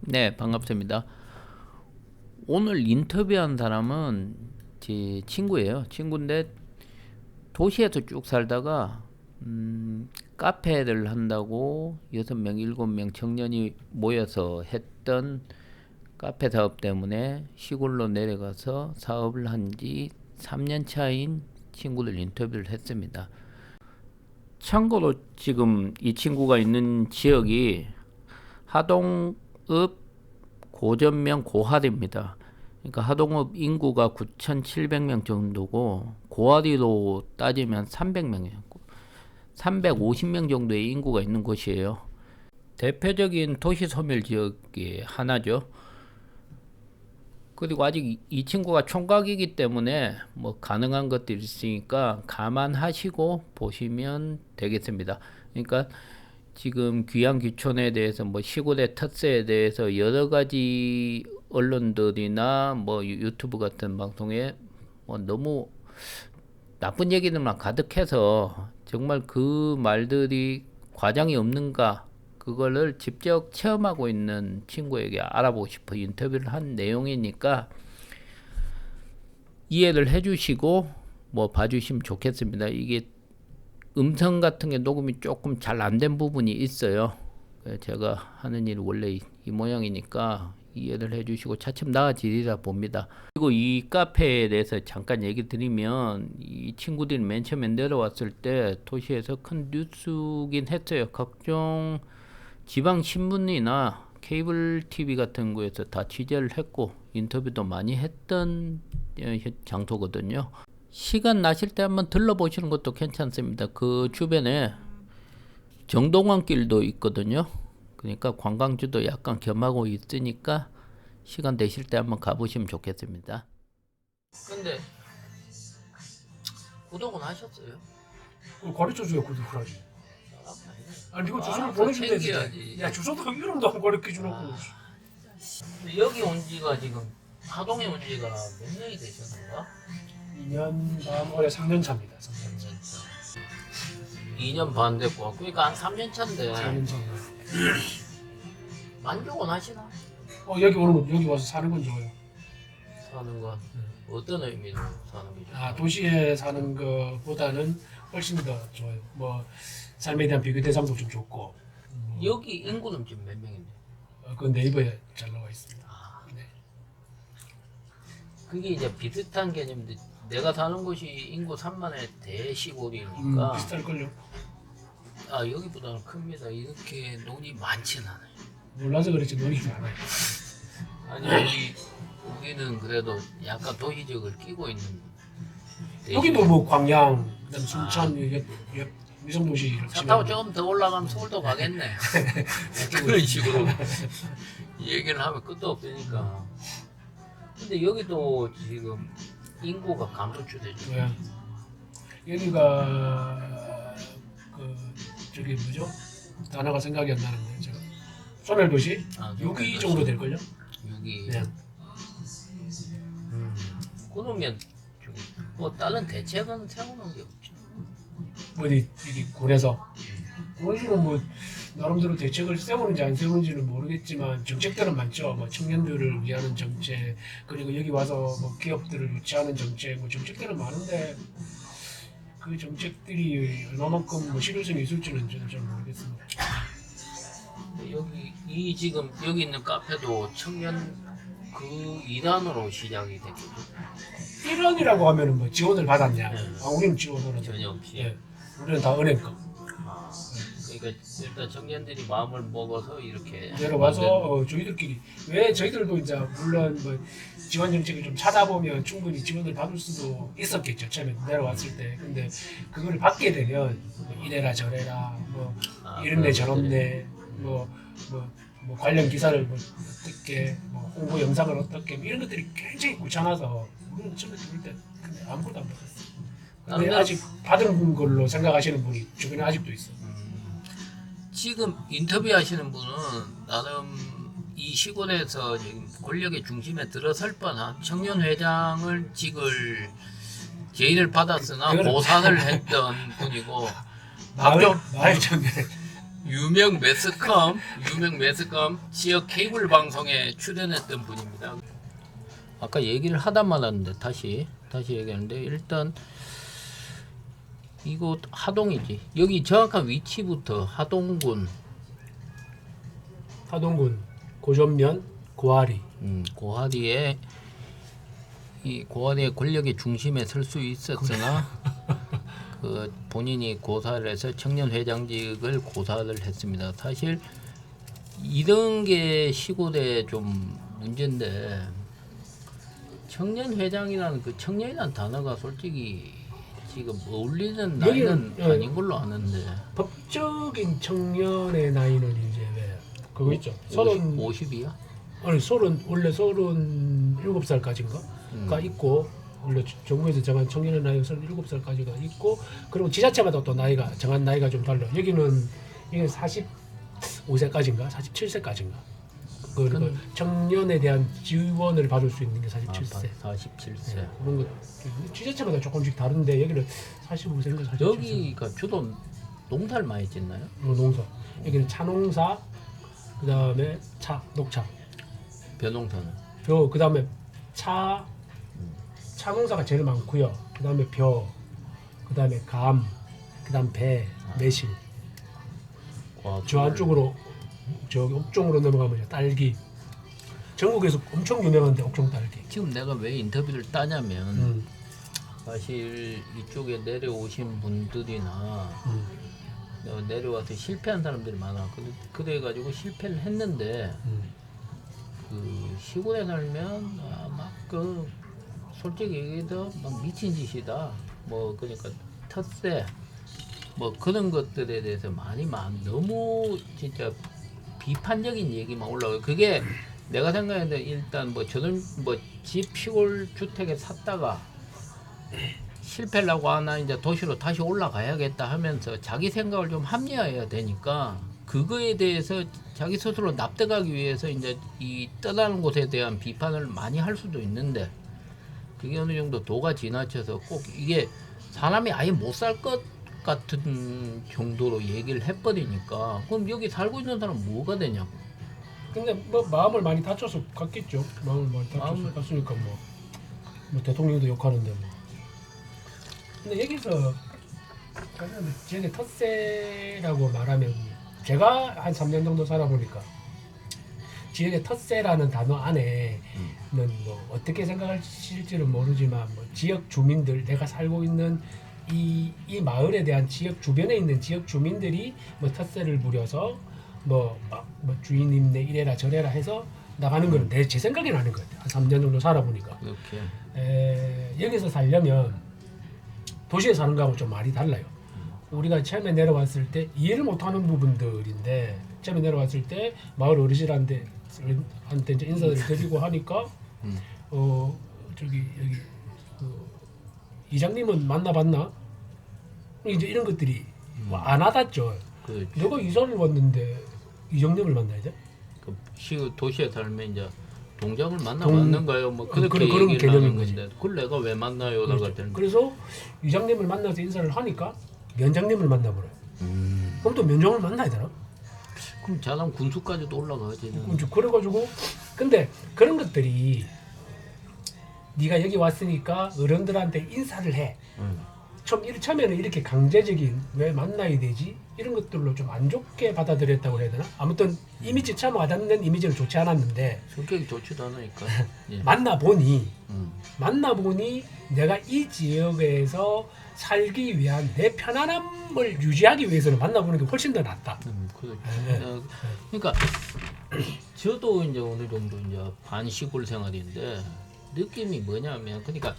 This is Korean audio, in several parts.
네, 반갑습니다. 오늘 인터뷰한 사람은 제 친구예요. 친구인데 도시에서 쭉 살다가 카페를 한다고 6명, 7명 청년이 모여서 했던 카페 사업 때문에 시골로 내려가서 사업을 한 지 3년 차인 친구들 인터뷰를 했습니다. 참고로 지금 이 친구가 있는 지역이 하동읍 고전면 고하리입니다. 그러니까 하동읍 인구가 9,700명 정도고 고하리로 따지면 300명, 350명 정도의 인구가 있는 곳이에요. 대표적인 도시 소멸 지역의 하나죠. 그리고 아직 이 친구가 총각이기 때문에 뭐 가능한 것들이 있으니까 감안하시고 보시면 되겠습니다. 그러니까 지금 귀양 귀촌에 대해서 뭐 시골의特色에 대해서 여러 가지 언론들이나 뭐 유튜브 같은 방송에 뭐 너무 나쁜 얘기들만 가득해서 정말 그 말들이 과장이 없는가 그거를 직접 체험하고 있는 친구에게 알아보고 싶어 인터뷰를 한 내용이니까 이해를 해주시고 뭐 봐주시면 좋겠습니다. 이게 음성 같은 게 녹음이 조금 잘 안 된 부분이 있어요. 제가 하는 일이 원래 이 모양이니까 이해를 해주시고 차츰 나아지리라 봅니다. 그리고 이 카페에 대해서 잠깐 얘기 드리면 이 친구들이 맨 처음에 내려왔을 때 도시에서 큰 뉴스긴 했어요. 각종 지방 신문이나 케이블 TV 같은 거에서 다 취재를 했고 인터뷰도 많이 했던 장소거든요. 시간 나실 때 한번 들러보시는 것도 괜찮습니다. 그 주변에 정동원길도 있거든요. 그러니까 관광지도 약간 겸하고 있으니까 시간 되실 때 한번 가보시면 좋겠습니다. 근데 구독은 하셨어요? 가르쳐줘야 구독을 하지. 아니 이거 주소를 알아서 보내주면 되지. 챙겨야지. 야 주소도 이름도 안 가르쳐주라고. 여기 온 지가 지금 하동에 온 지가 몇 년이 되셨는가? 2년 반 올해 3년 차입니다. 3년 차. 2년 반 됐고 그러니까 한 3년 차인데 3년 차. 만족은 하시나? 여기 오는 건 여기 와서 사는 건 좋아요. 사는 건 어떤 의미로 사는 게 좋아요? 아 도시에 사는 것보다는 훨씬 더 좋아요. 뭐 삶에 대한 비교 대상도 좀 좋고. 여기 인구는 지금 몇 명인데? 그 네이버에 잘 나와 있습니다. 네. 그게 이제 비슷한 개념인데 내가 사는 곳이 인구 3만의 대시골이니까 비슷할걸요. 아 여기보다는 큽니다. 이렇게 논이 많지는 않아요. 몰라서 그렇지 논이 많아요. 아니 우리는 그래도 약간 도시적을 끼고 있는 여기도 뭐 광양, 그다음 순천, 위성도시 이렇게 차 타고 조금 더 올라가면 서울도 가겠네. 그런 식으로 얘기를 하면 끝도 없으니까. 근데 여기도 지금 인구가 감소추되죠. 네. 여기가 그 저기 뭐죠? 단어가 생각이 안 나는데 제가 소멸도시 아, 6위 정도 될 걸요? 여기. 네. 그러면 뭐 다른 대책은 세우는 게 없죠. 어디 여기 군에서 군에서는 뭐 나름대로 대책을 세우는지 안 세우는지는 모르겠지만 정책들은 많죠. 뭐 청년들을 위하는 정책 그리고 여기 와서 뭐 기업들을 유치하는 정책 뭐 정책들은 많은데 그 정책들이 얼마만큼 뭐 실효성이 있을지는 저는 잘 모르겠습니다. 여기 지금 여기 있는 카페도 청년 그 일환으로 시작이 됐거든요. 일원이라고 하면은 뭐 지원을 받았냐? 네. 우리는 지원을 전혀 없이. 예, 우리는 다 은행 거. 그러니까 일단 청년들이 마음을 먹어서 이렇게 내려와서 저희들끼리 왜 저희들도 이제 물론 뭐 지원 정책을 좀 찾아보면 충분히 지원을 받을 수도 있었겠죠 처음에 내려왔을 때. 근데 그거를 받게 되면 뭐 이래라 저래라 뭐 이런데 저런데 뭐 관련 기사를 뭐 어떻게 뭐 홍보 영상을 어떻게 뭐 이런 것들이 굉장히 귀찮아서 우리는 처음에 들을 때 근데 아무것도 안 받았어요. 근데 아직 받은 걸로 생각하시는 분이 주변에 아직도 있어요. 지금 인터뷰하시는 분은 나름 이 시골에서 지금 권력의 중심에 들어설 뻔한 청년회장을 직을 제의를 받았으나 그거는- 고사를 했던 분이고 마을 박정- 마을 청년 유명 매스컴 지역 케이블 방송에 출연했던 분입니다. 아까 얘기를 하다 말았는데 다시 얘기하는데 일단 이곳 하동이지. 여기 정확한 위치부터 하동군 고전면 고아리. 고하리에 이 고하리의 권력의 중심에 설 수 있었으나 그 본인이 고사를 해서 청년회장직을 고사를 했습니다. 사실 이런 게 시골에 좀 문제인데 청년회장이라는 그 청년이라는 단어가 솔직히 지금 어울리는 나이는 여기는, 아닌 걸로 아는데 법적인 청년의 나이는 이제 왜 그거 있죠. 50이야? 원래 37살까지인가 있고, 원래 정부에서 정한 청년의 나이가 37살까지가 있고, 그리고 지자체마다 또 나이가 정한 나이가 좀 달라. 여기는 이게 45세까지인가 47세까지인가 그 청년에 대한 지원을 받을 수 있는 게 47세. 47세. 네, 그런 거 지자체마다 조금씩 다른데 여기는 45세인가 47세. 여기가 주로 농사를 많이 짓나요? 농사. 여기는 차농사, 그 다음에 녹차. 벼농사는? 그 다음에 차농사가 제일 많고요. 그 다음에 그 다음에 감, 그 다음 배, 매실. 저 안쪽으로 저기 옥종으로 넘어가면 이제 딸기. 전국에서 엄청 유명한데 옥종 딸기. 지금 내가 왜 인터뷰를 따냐면 사실 이쪽에 내려오신 분들이나 내려와서 실패한 사람들이 많아. 그래가지고 실패를 했는데 그 시골에 살면 막 그 솔직히 얘기해서 막 미친 짓이다. 뭐 그러니까 텃세 뭐 그런 것들에 대해서 너무 진짜 비판적인 얘기만 올라와요. 그게 내가 생각했는데 일단 뭐 저는 뭐 집 시골 주택에 샀다가 실패를 하고 나 이제 도시로 다시 올라가야겠다 하면서 자기 생각을 좀 합리화해야 되니까 그거에 대해서 자기 스스로 납득하기 위해서 이제 이 떠나는 곳에 대한 비판을 많이 할 수도 있는데 그게 어느 정도 도가 지나쳐서 꼭 이게 사람이 아예 못 살 것 같은 정도로 얘기를 해버리니까 그럼 여기 살고 있는 사람은 뭐가 되냐고. 근데 뭐 마음을 많이 다쳐서 갔겠죠. 마음을 많이 다쳐서 갔으니까 뭐 대통령도 욕하는데 뭐. 근데 여기서 지역의 텃세라고 말하면 제가 한 3년 정도 살아보니까 지역의 텃세라는 단어 안에는 뭐 어떻게 생각하실지는 모르지만 뭐 지역 주민들, 내가 살고 있는 이 마을에 대한 지역 주변에 있는 지역 주민들이 뭐 텃세를 부려서 뭐 주인님네 이래라 저래라 해서 나가는 거는 제 생각에는 아닌 것 같아요. 한 3년 정도 살아보니까. 여기서 살려면 도시에 사는 거하고 좀 말이 달라요. 우리가 처음에 내려왔을 때 이해를 못하는 부분들인데 처음에 내려왔을 때 마을 어르신한테 이제 인사를 드리고 하니까 저기 여기 이장님은 만나봤나? 이제 이런 것들이 안 와닿죠. 내가 이사를 왔는데 이장님을 만나야 돼? 도시에 살면 이제 동장을 만나봤는가요? 뭐 그렇게 그런 얘기를 개념인 하는 거지. 건데 그걸 내가 왜 만나요라고 그렇죠. 되는 그래서 이장님을 만나서 인사를 하니까 면장님을 만나보래. 그럼 또 면장을 만나야 되나? 그럼 자남 군수까지도 올라가야지. 그래가지고 근데 그런 것들이 네가 여기 왔으니까 어른들한테 인사를 해. 처음에는 이렇게 강제적인 왜 만나야 되지? 이런 것들로 좀 안 좋게 받아들였다고 해야 되나? 아무튼 이미지 참 와닿는 이미지는 좋지 않았는데 성격이 좋지도 않으니까 예. 만나보니 내가 이 지역에서 살기 위한 내 편안함을 유지하기 위해서는 만나보는 게 훨씬 더 낫다. 그렇죠. 그러니까 저도 이제 어느 정도 이제 반시골 생활인데 느낌이 뭐냐면 그러니까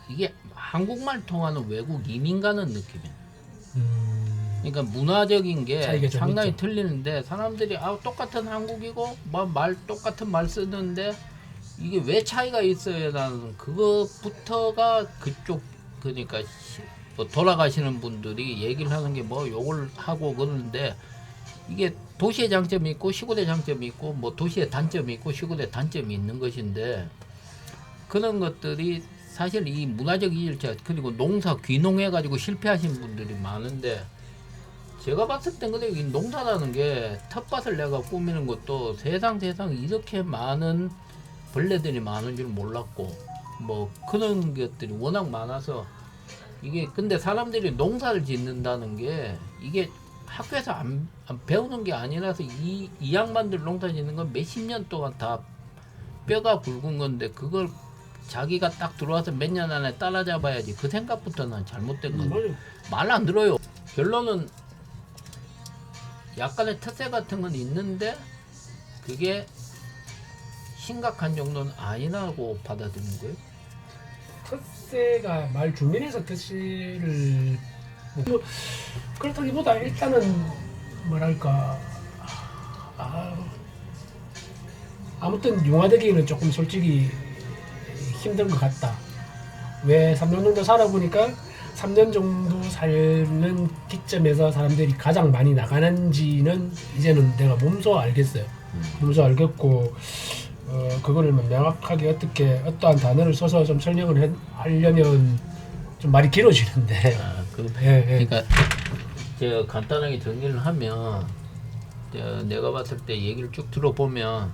이게 한국말 통하는 외국 이민 가는 느낌이에요. 그러니까 문화적인 게 상당히 있죠. 틀리는데 사람들이 똑같은 한국이고 똑같은 말 쓰는데 이게 왜 차이가 있어요라는 그것부터가 그쪽 그러니까 뭐 돌아가시는 분들이 얘기를 하는 게 뭐 욕을 하고 그러는데 이게 도시의 장점이 있고 시골의 장점이 있고 뭐 도시의 단점이 있고 시골의 단점이 있는 것인데 그런 것들이 사실 이 문화적 이일차 그리고 농사 귀농해 가지고 실패하신 분들이 많은데 제가 봤을 땐 근데 이 농사라는 게 텃밭을 내가 꾸미는 것도 세상 이렇게 많은 벌레들이 많은 줄 몰랐고 뭐 그런 것들이 워낙 많아서 이게 근데 사람들이 농사를 짓는다는 게 이게 학교에서 안 배우는 게 아니라서 이 양반들 농사 짓는 건 몇십 년 동안 다 뼈가 굵은 건데 그걸 자기가 딱 들어와서 몇 년 안에 따라잡아야지 그 생각부터는 잘못된 건데 맞아요. 말 안 들어요. 결론은 약간의 텃세 같은 건 있는데 그게 심각한 정도는 아니라고 받아들이는 거예요. 텃세가 말 주민에서 텃세를 뭐 그렇다기보다 일단은 뭐랄까 아무튼 융화되기는 조금 솔직히 힘든 것 같다. 왜 3년 정도 살아보니까 3년 정도 사는 기점에서 사람들이 가장 많이 나가는지는 이제는 내가 몸소 알겠어요. 몸소 알겠고 그거를 명확하게 어떻게 어떠한 단어를 써서 좀 설명을 하려면 좀 말이 길어지는데 그러니까 제가 간단하게 정리를 하면 내가 봤을 때 얘기를 쭉 들어보면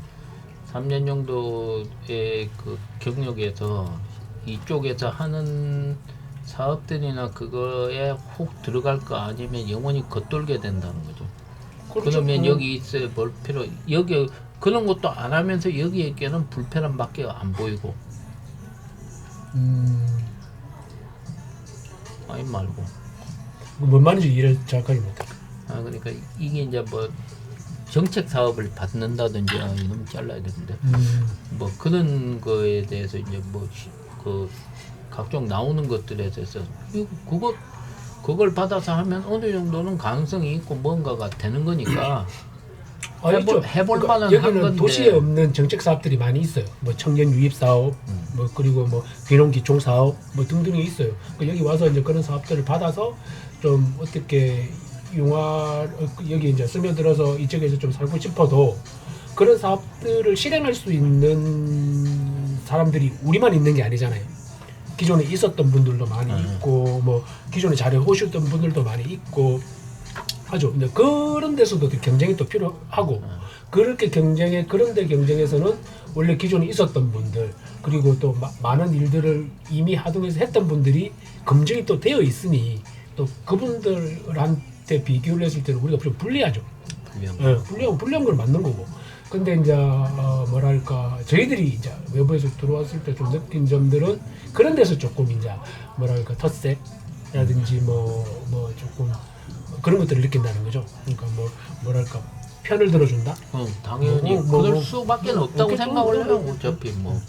3년 정도의 그 경력에서 이쪽에서 하는 사업들이나 그거에 훅 들어갈 거 아니면 영원히 겉돌게 된다는 거죠. 그렇죠. 그러면 여기 있어야 볼 필요 여기 그런 것도 안 하면서 여기에게는 불편함밖에 안 보이고 아니 말고 뭔 말인지 이해를 정확하게 못해. 그러니까 이게 이제 뭐 정책 사업을 받는다든지 이놈 잘라야 되는데 뭐 그런 거에 대해서 이제 뭐 그 각종 나오는 것들에 대해서 그걸 받아서 하면 어느 정도는 가능성이 있고 뭔가가 되는 거니까 해볼 만한 한 여기는 건데 도시에 없는 정책 사업들이 많이 있어요. 뭐 청년 유입 사업, 뭐 그리고 뭐 귀농 기촌 사업, 뭐 등등이 있어요. 여기 와서 이제 그런 사업들을 받아서 좀 어떻게 여기 이제 스며들어서 이쪽에서 좀 살고 싶어도 그런 사업들을 실행할 수 있는 사람들이 우리만 있는 게 아니잖아요. 기존에 있었던 분들도 많이 있고 뭐 기존에 잘해 오셨던 분들도 많이 있고 하죠. 근데 그런 데서도 경쟁이 또 필요하고 그렇게 그런데 경쟁에서는 원래 기존에 있었던 분들 그리고 또 많은 일들을 이미 하동에서 했던 분들이 검증이 또 되어 있으니 또 그분들한테 비교를 했을 때는 우리가 좀 불리하죠. 불리한 걸 맞는 거고. 근데 이제 뭐랄까 저희들이 이제 외부에서 들어왔을 때 좀 느낀 점들은 그런 데서 조금 이제 뭐랄까 텃세라든지 뭐 조금 그런 것들을 느낀다는 거죠. 그러니까 뭐랄까 편을 들어준다. 당연히 그럴 수밖에 없다고 생각을 해요. 어차피 뭐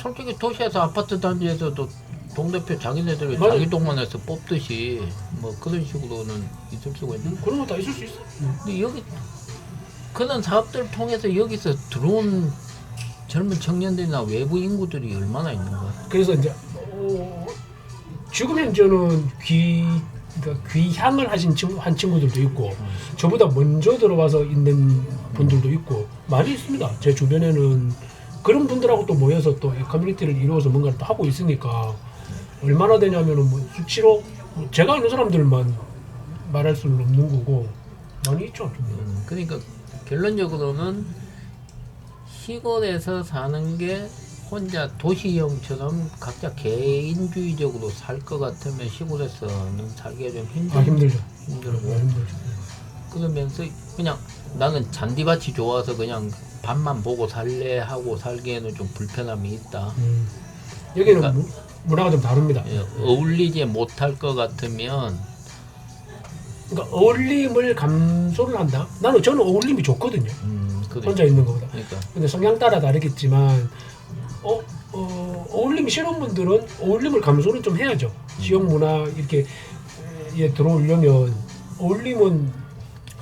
솔직히 도시에서 아파트 단지에서도 동대표 자기네들이 맞아요. 자기 동만에서 뽑듯이 뭐 그런 식으로는 있을 수가 있는. 그런 거 다 있을 수 있어. 근데 여기 그런 사업들을 통해서 여기서 들어온 젊은 청년들이나 외부 인구들이 얼마나 있는 거야. 그래서 이제 지금 현재는 그러니까 귀향을 한 친구들도 있고 저보다 먼저 들어와서 있는 분들도 있고 많이 있습니다. 제 주변에는 그런 분들하고 또 모여서 또 이 커뮤니티를 이루어서 뭔가를 또 하고 있으니까 얼마나 되냐면은 뭐 수치로 제가 아는 사람들만 말할 수는 없는 거고 많이 있죠. 그러니까 결론적으로는 시골에서 사는 게 혼자 도시형처럼 각자 개인주의적으로 살 것 같으면 시골에서는 살기가 좀 힘들죠. 힘들고 힘들죠. 그러면서 그냥 나는 잔디밭이 좋아서 그냥 밭만 보고 살래 하고 살기에는 좀 불편함이 있다. 여기는 그러니까, 문화가 좀 다릅니다. 어울리지 못할 것 같으면 그러니까 어울림을 감소를 한다. 저는 어울림이 좋거든요. 그래. 혼자 있는 것보다. 그러니까. 근데 성향 따라 다르겠지만 어울림이 싫은 분들은 어울림을 감소는 좀 해야죠. 지역 문화 이렇게 들어오려면 어울림은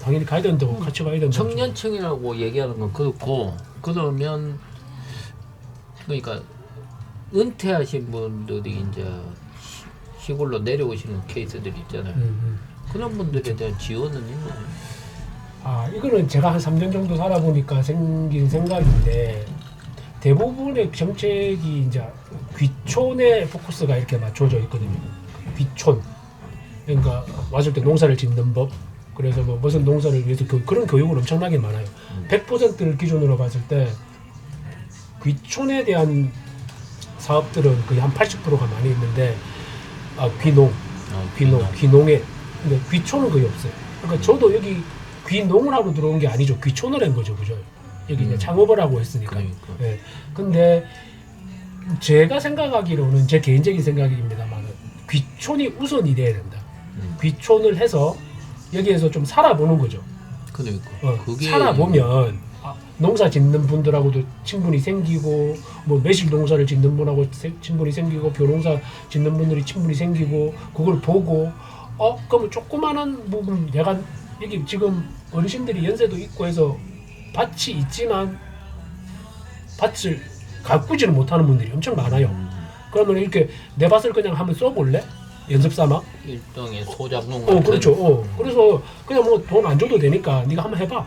당연히 가야 된다고 같이 가야 된다고. 청년층이라고 얘기하는 건 그렇고 그러면 그러니까 은퇴하신 분들이 이제 시골로 내려오시는 케이스들이 있잖아요. 그런 분들에 대한 지원은 있나요? 이거는 제가 한 3년 정도 살아보니까 생긴 생각인데 대부분의 정책이 이제 귀촌에 포커스가 이렇게 맞춰져 있거든요. 귀촌. 그러니까 왔을 때 농사를 짓는 법, 그래서 뭐 무슨 농사를 위해서 그런 교육은 엄청나게 많아요. 100%를 기준으로 봤을 때 귀촌에 대한 사업들은 거의 한 80%가 많이 있는데 귀농에 근데 귀촌은 거의 없어요. 그러니까 저도 여기 귀농을 하러 들어온 게 아니죠. 귀촌을 한 거죠, 그죠? 여기 이제 창업을 하고 했으니까. 그러니까. 예. 근데 제가 생각하기로는 제 개인적인 생각입니다만 귀촌이 우선이 돼야 된다. 귀촌을 해서 여기에서 좀 살아보는 거죠. 그러니까. 그게 살아보면 농사 짓는 분들하고도 친분이 생기고 뭐 매실 농사를 짓는 분하고 친분이 생기고 벼농사 짓는 분들이 친분이 생기고 그걸 보고 그러면 조그마한 부분 내가 여기 지금 어르신들이 연세도 있고 해서 밭이 있지만 밭을 가꾸지는 못하는 분들이 엄청 많아요. 그러면 이렇게 내 밭을 그냥 한번 써볼래? 연습 삼아? 일종의 소작농 같은. 그렇죠. 그래서 그냥 뭐 돈 안 줘도 되니까 네가 한번 해봐.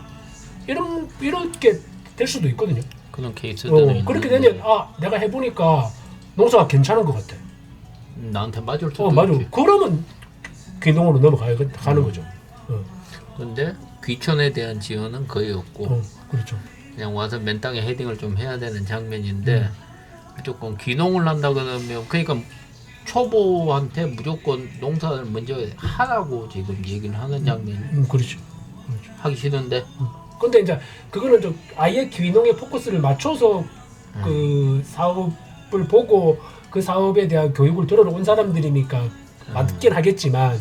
이렇게 될 수도 있거든요. 그런 케이스들은 그렇게 되면 내가 해보니까 농사가 괜찮은 것 같아. 나한테 맞을 수도 맞아. 있지. 그러면 귀농으로 가는 거죠. 근데 귀촌에 대한 지원은 거의 없고 그렇죠. 그냥 와서 맨 땅에 헤딩을 좀 해야 되는 장면인데 무조건 귀농을 한다 그러면 그러니까 초보한테 무조건 농사를 먼저 하라고 지금 얘기를 하는 장면이 그렇죠. 하기 싫은데 근데 이제 그거는 좀 아예 귀농에 포커스를 맞춰서 그 사업을 보고 그 사업에 대한 교육을 들으러 온 사람들이니까 맞긴 하겠지만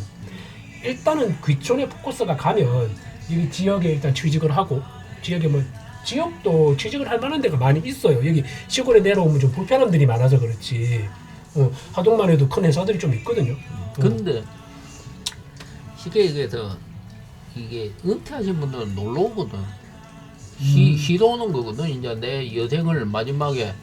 일단은 귀촌에 포커스가 가면 여기 지역에 일단 취직을 하고 지역에 뭐 지역도 취직을 할 만한 데가 많이 있어요. 여기 시골에 내려오면 좀 불편한 들이 많아서 그렇지. 하동만 해도 큰 회사들이 좀 있거든요. 근데 쉽게 얘기해서 이게 은퇴하신 분들은 놀러 오거든. 쉬러 오는 거거든. 이제 내 여생을 마지막에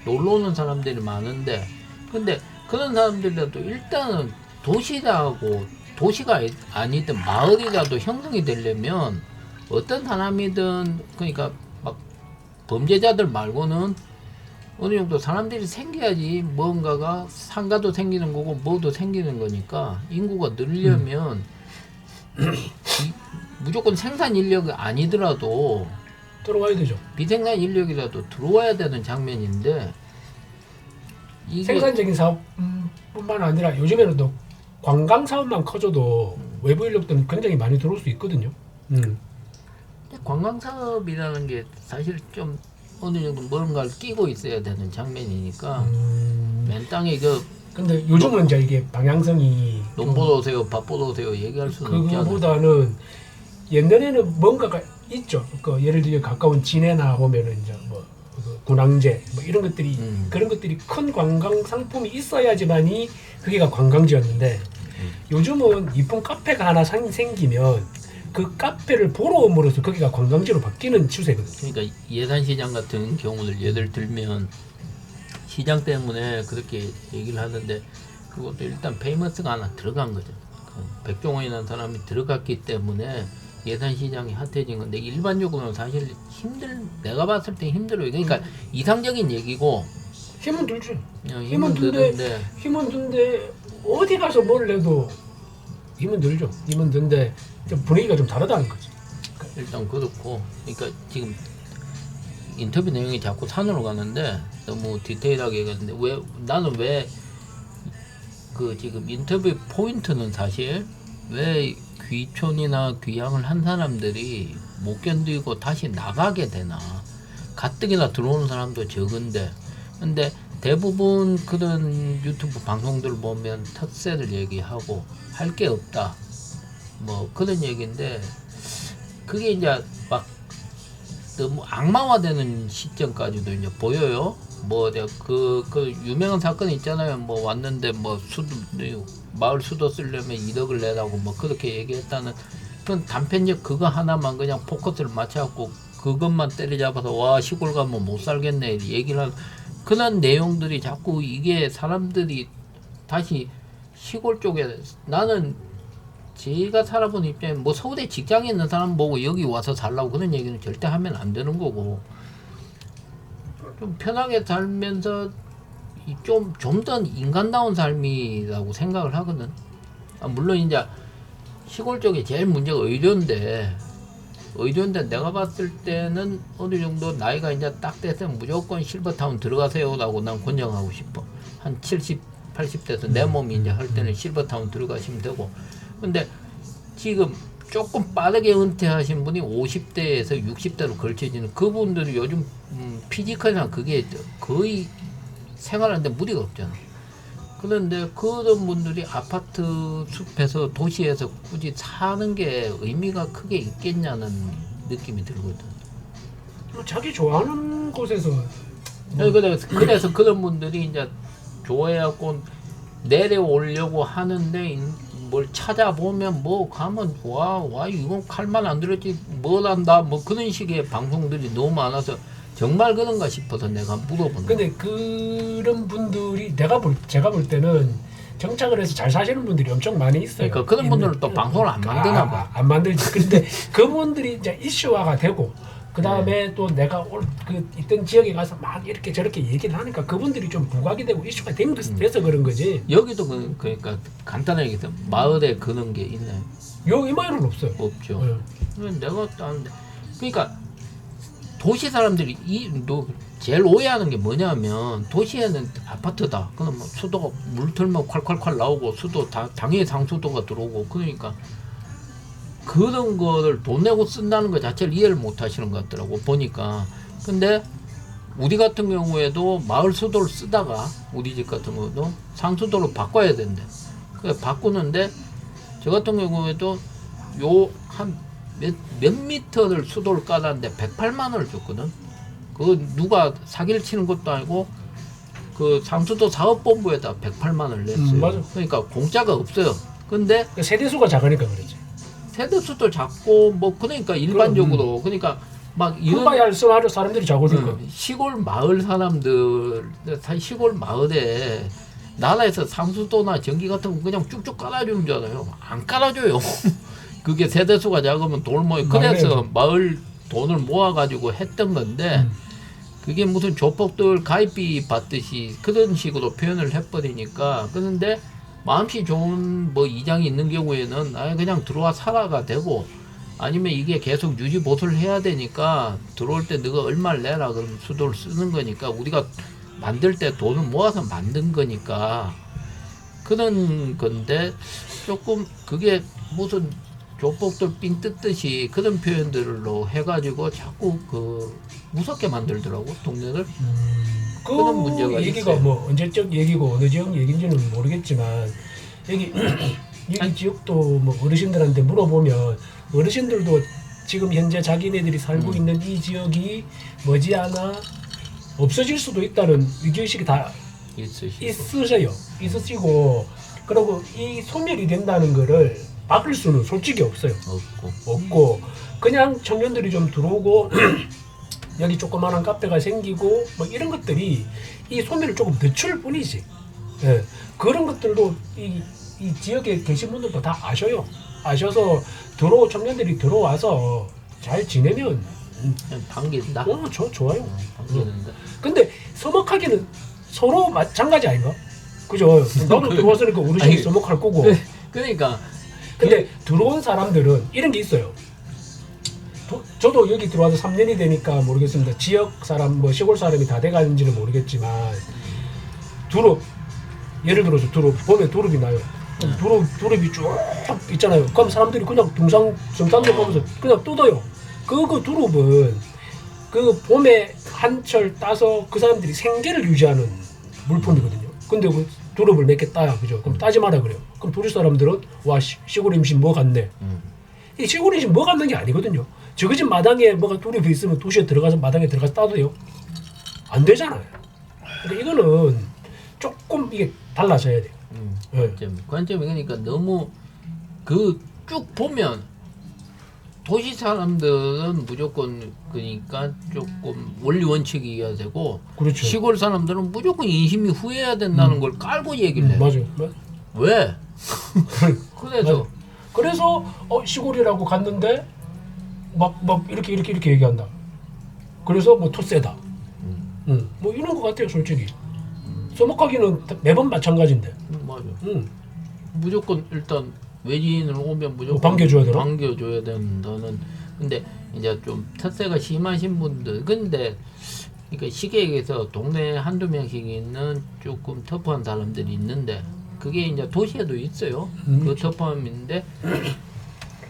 놀러 오는 사람들이 많은데 근데 그런 사람들이라도 일단은 도시가 아니든 마을이라도 형성이 되려면 어떤 사람이든 그러니까 막 범죄자들 말고는 어느 정도 사람들이 생겨야지 뭔가가 상가도 생기는 거고 뭐도 생기는 거니까 인구가 늘려면 무조건 생산 인력이 아니더라도 들어와야 되죠. 비생산 인력이라도 들어와야 되는 장면인데 이게 생산적인 사업뿐만 아니라 요즘에는 또 관광 사업만 커져도 외부 인력들은 굉장히 많이 들어올 수 있거든요. 관광 사업이라는 게 사실 좀 어느 정도 뭔가를 끼고 있어야 되는 장면이니까 맨 땅에 근데 요즘은 이제 이게 방향성이 돈 보러 오세요, 밥 보러 오세요 얘기할 수는 없잖아요. 그거보다는 옛날에는 뭔가가 있죠. 예를 들어 가까운 진해나 보면은 이제 뭐 군항제 뭐 이런 것들이 그런 것들이 큰 관광 상품이 있어야지만이 그게가 관광지였는데 요즘은 이쁜 카페가 하나 생기면 그 카페를 보러 옴으로써 거기가 관광지로 바뀌는 추세거든요. 그러니까 예산시장 같은 경우를 예를 들면 시장 때문에 그렇게 얘기를 하는데 그것도 일단 페이머스가 하나 들어간 거죠. 백종원이라는 사람이 들어갔기 때문에 예산시장이 핫해진 건데 일반적으로는 사실 내가 봤을 때 힘들어요. 그러니까 이상적인 얘기고 힘은 들죠. 힘은 드는데 힘은 드는데 어디 가서 뭘 해도 힘은 들죠. 힘은 드는데 좀 분위기가 좀 다르다는 거지. 일단 그렇고 그러니까 지금 인터뷰 내용이 자꾸 산으로 가는데 너무 디테일하게 얘기했는데 나는 왜 그 지금 인터뷰 포인트는 사실 왜 귀촌이나 귀향을 한 사람들이 못 견디고 다시 나가게 되나 가뜩이나 들어오는 사람도 적은데 근데 대부분 그런 유튜브 방송들 보면 텃세를 얘기하고 할 게 없다 뭐 그런 얘기인데 그게 이제 막 너무 악마화되는 시점까지도 이제 보여요. 뭐 그 유명한 사건 있잖아요. 뭐 왔는데 뭐 마을 수도 쓰려면 2억을 내라고 뭐 그렇게 얘기했다는 그런 단편적 그거 하나만 그냥 포커스를 맞춰갖고 그것만 때려잡아서 와 시골 가면 못 살겠네 얘기를 하는 그런 내용들이 자꾸 이게 사람들이 다시 시골 쪽에 나는 제가 살아본 입장에 뭐 서울에 직장에 있는 사람 보고 여기 와서 살라고 그런 얘기는 절대 하면 안 되는 거고 좀 편하게 살면서 좀 더 인간다운 삶이라고 생각을 하거든. 물론 이제 시골 쪽에 제일 문제가 의료인데 내가 봤을 때는 어느 정도 나이가 이제 딱 됐으면 무조건 실버타운 들어가세요라고 난 권장하고 싶어. 한 70, 80대에서 내 몸이 이제 할 때는 실버타운 들어가시면 되고. 근데 지금 조금 빠르게 은퇴하신 분이 50대에서 60대로 걸쳐지는 그분들이 요즘 피지컬이나 그게 거의 생활하는데 무리가 없잖아. 그런데 그런 분들이 아파트 숲에서 도시에서 굳이 사는 게 의미가 크게 있겠냐는 느낌이 들거든. 뭐 자기 좋아하는 곳에서 그래서 그런 분들이 이제 좋아해갖고 내려오려고 하는데 뭘 찾아보면 뭐 가면 와 이건 칼만 안 들었지 뭘 한다 뭐 그런 식의 방송들이 너무 많아서 정말 그런가 싶어서 내가 물어보는 근데 그런 분들이 제가 볼 때는 정착을 해서 잘 사시는 분들이 엄청 많이 있어요. 그러니까 그런 분들은 또 방송을 안 만드나 봐. 안 만들지. 근데 그분들이 이제 이슈화가 되고 그 다음에 또 내가 있던 지역에 가서 막 이렇게 저렇게 얘기를 하니까 그분들이 좀 부각이 되고 이슈가 돼서 그런 거지. 여기도 그러니까 간단하게 얘기해서 마을에 그런 게 있나요? 이 마을은 없어요. 없죠. 내가 딴 그러니까 도시 사람들이 제일 오해하는 게 뭐냐면 도시에는 아파트다. 그럼 뭐 수도가 물 틀면 콸콸콸 나오고 수도 당연히 상수도가 들어오고 그러니까 그런 거를 돈 내고 쓴다는 것 자체를 이해를 못 하시는 것 같더라고 보니까. 근데 우리 같은 경우에도 마을 수도를 쓰다가 우리 집 같은 경우도 상수도로 바꿔야 된대. 그래 바꾸는데 저 같은 경우에도 요 한 몇 미터를 수도를 깔았는데 108만 원을 줬거든. 그 누가 사기를 치는 것도 아니고 그 상수도 사업본부에다 108만 원을 냈어요. 맞아. 그러니까 공짜가 없어요. 근데 세대수가 작으니까 그러지. 세대수도 작고 뭐 그러니까 일반적으로 그러니까 막 이런 바야 할 사람들이 작으니까. 시골 마을 사람들 시골 마을에 나라에서 상수도나 전기 같은 거 그냥 쭉쭉 깔아주는 줄 알아요. 안 깔아줘요. 그게 세대수가 작으면 돈을 모여. 그래서 마을 돈을 모아가지고 했던 건데 그게 무슨 조폭들 가입비 받듯이 그런 식으로 표현을 해버리니까. 그런데 마음씨 좋은 뭐 이장이 있는 경우에는 그냥 들어와 살아가 되고 아니면 이게 계속 유지 보수를 해야 되니까 들어올 때 너가 얼마를 내라 그러면 수도를 쓰는 거니까 우리가 만들 때 돈을 모아서 만든 거니까 그런 건데 조금 그게 무슨 조폭들 삥 뜯듯이 그런 표현들로 해가지고 자꾸 그 무섭게 만들더라고 동네를. 그런 문제가 얘기가 있어요. 뭐 언제적 얘기고 어느 지역 얘기인지는 모르겠지만 여기 지역도 뭐 어르신들한테 물어보면 어르신들도 지금 현재 자기네들이 살고 있는 이 지역이 머지않아 없어질 수도 있다는 위기의식이 다 있으시고 그리고 이 소멸이 된다는 거를 막을 수는 솔직히 없어요. 없고 그냥 청년들이 좀 들어오고 여기 조그마한 카페가 생기고 뭐 이런 것들이 이 소멸을 조금 늦출 뿐이지. 예. 그런 것들도 이 지역에 계신 분들도 다 아셔서 청년들이 들어와서 잘 지내면 반긴다. 좋아요. 반기는데. 근데 서먹하기는 서로 마찬가지 아닌가? 그죠? 나도 들어왔으니까 어르신이 서먹할 거고. 그러니까 근데 들어온 사람들은 이런 게 있어요. 저도 여기 들어와서 3년이 되니까 모르겠습니다. 지역 사람, 뭐 시골 사람이 다 돼가는지는 모르겠지만 예를 들어서 보면 두릅이 나요. 두릅이 쭉 있잖아요. 그럼 사람들이 그냥 정상도 보면서 그냥 뜯어요. 그 두릅은 그 봄에 한철 따서 그 사람들이 생계를 유지하는 물품이거든요. 근데 그 두릅을 몇 개 따야, 그죠? 그럼 따지 마라 그래요. 그럼 도시 사람들은 와 시골 임신 뭐 같네. 이 시골 임신 뭐 같는 게 아니거든요. 저기 집 마당에 뭐가 두릅이 있으면 도시에 들어가서 마당에 들어가서 따도 돼요? 안 되잖아요. 그러니까 이거는 조금 이게 달라져야 돼요. 관점이 그러니까 너무 쭉 보면 도시 사람들은 무조건 그러니까 조금 원리 원칙이어야 되고 그렇죠. 시골 사람들은 무조건 인심이 후회해야 된다는 걸 깔고 얘기를 해요. 맞아요. 왜? 그래서 그래서 시골이라고 갔는데 막 이렇게 얘기한다. 그래서 뭐 토세다. 뭐 이런 것 같아요, 솔직히. 써먹하기는 매번 마찬가지인데. 맞아. 무조건 일단 외지인을 오면 무조건 반겨줘야 되나? 반겨줘야 된다는. 근데 이제 좀 텃세가 심하신 분들, 근데 그러니까 시계에서 동네에 한두 명씩 있는 조금 터프한 사람들이 있는데 그게 이제 도시에도 있어요. 그 터프함인데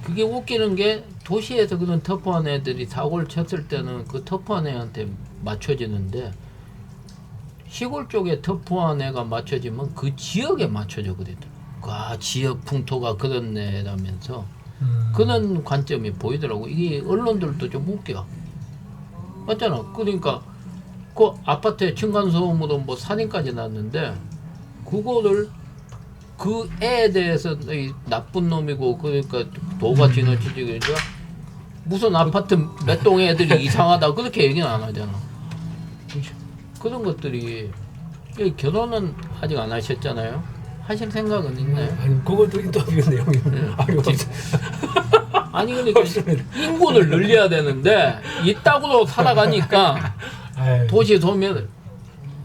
그게 웃기는 게 도시에서 그런 터프한 애들이 사고를 쳤을 때는 그 터프한 애한테 맞춰지는데 시골 쪽에 터프한 애가 맞춰지면 그 지역에 맞춰져 그랬더라고. 아, 지역 풍토가 그런 애라면서 그런 관점이 보이더라고. 이게 언론들도 좀 웃겨. 맞잖아. 그러니까 그 아파트에 층간소음으로 뭐 살인까지 났는데 그거를 그 애에 대해서 이 나쁜 놈이고 그러니까 도가 지나치지 그러니까 무슨 아파트 몇 동의 애들이 이상하다 그렇게 얘기는 안 하잖아. 그런 것들이 결혼은 아직 안 하셨잖아요. 하실 생각은 있나요? 아니 그것도 인터뷰 내용이 아니 없어. 아니 그러니까 인구를 늘려야 되는데 이따구로 살아가니까 도시 소멸.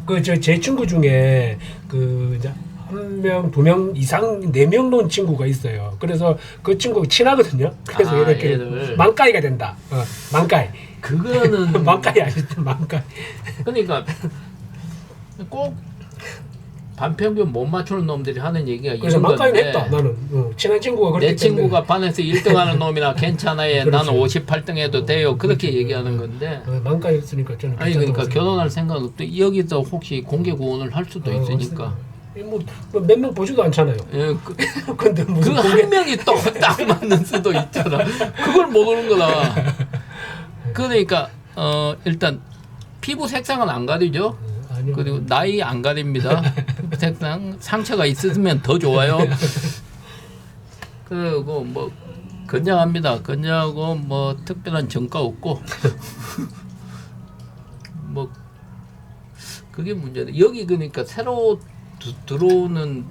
그 저 제 친구 중에 그 이제 한 명, 두 명 이상 4명 놓은 친구가 있어요. 그래서 그 친구가 친하거든요. 그래서 아, 이렇게 얘를. 만까이가 된다. 만까이. 그거는 만까이 아시죠? 만까이. 그러니까 꼭 반평균 못 맞추는 놈들이 하는 얘기가 그래서 이런 만까이는 건데 했다. 나는 친한 친구가 그렇게 내 친구가 반에서 1등하는 놈이나 괜찮아요. 그렇죠. 나는 58등 해도 돼요. 그렇게 얘기하는 건데 만까이 했으니까 저는 아니 그러니까 괜찮다고 결혼할 생각 없대. 여기서 혹시 공개 구원을 할 수도 있으니까. 몇 명 보지도 않잖아요. 예, 근데 무슨 그 한 명이 또 딱 맞는 수도 있잖아. 그걸 모르는 거다. 그러니까 일단 피부 색상은 안 가리죠. 아니요. 그리고 나이 안 가립니다. 피부 색상 상처가 있으면 더 좋아요. 그리고 뭐 건장합니다. 건장하고 뭐 특별한 정가 없고 뭐 그게 문제다. 여기 그러니까 새로 들어오는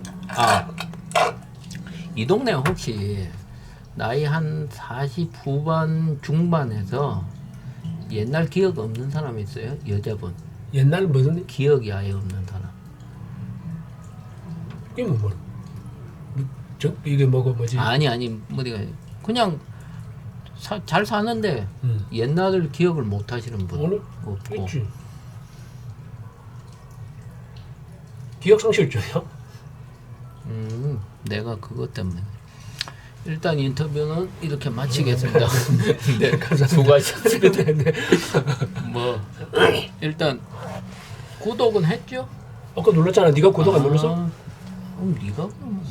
이 동네 혹시 나이 한 40 후반 중반에서 옛날 기억 없는 사람 있어요? 여자분 옛날 무슨 기억이 아예 없는 사람. 이게 뭐 이게 뭐지? 아니 뭐가 그냥 잘 사는데 옛날을 기억을 못 하시는 분 오늘 없고. 있지. 기억 상실증이요? 내가 그것 때문에 일단 인터뷰는 이렇게 마치겠습니다. 네, 수고하셨습니다. 네. 뭐 일단 구독은 했죠? 아까 눌렀잖아. 네가 구독 안 눌렀어? 네가 그러면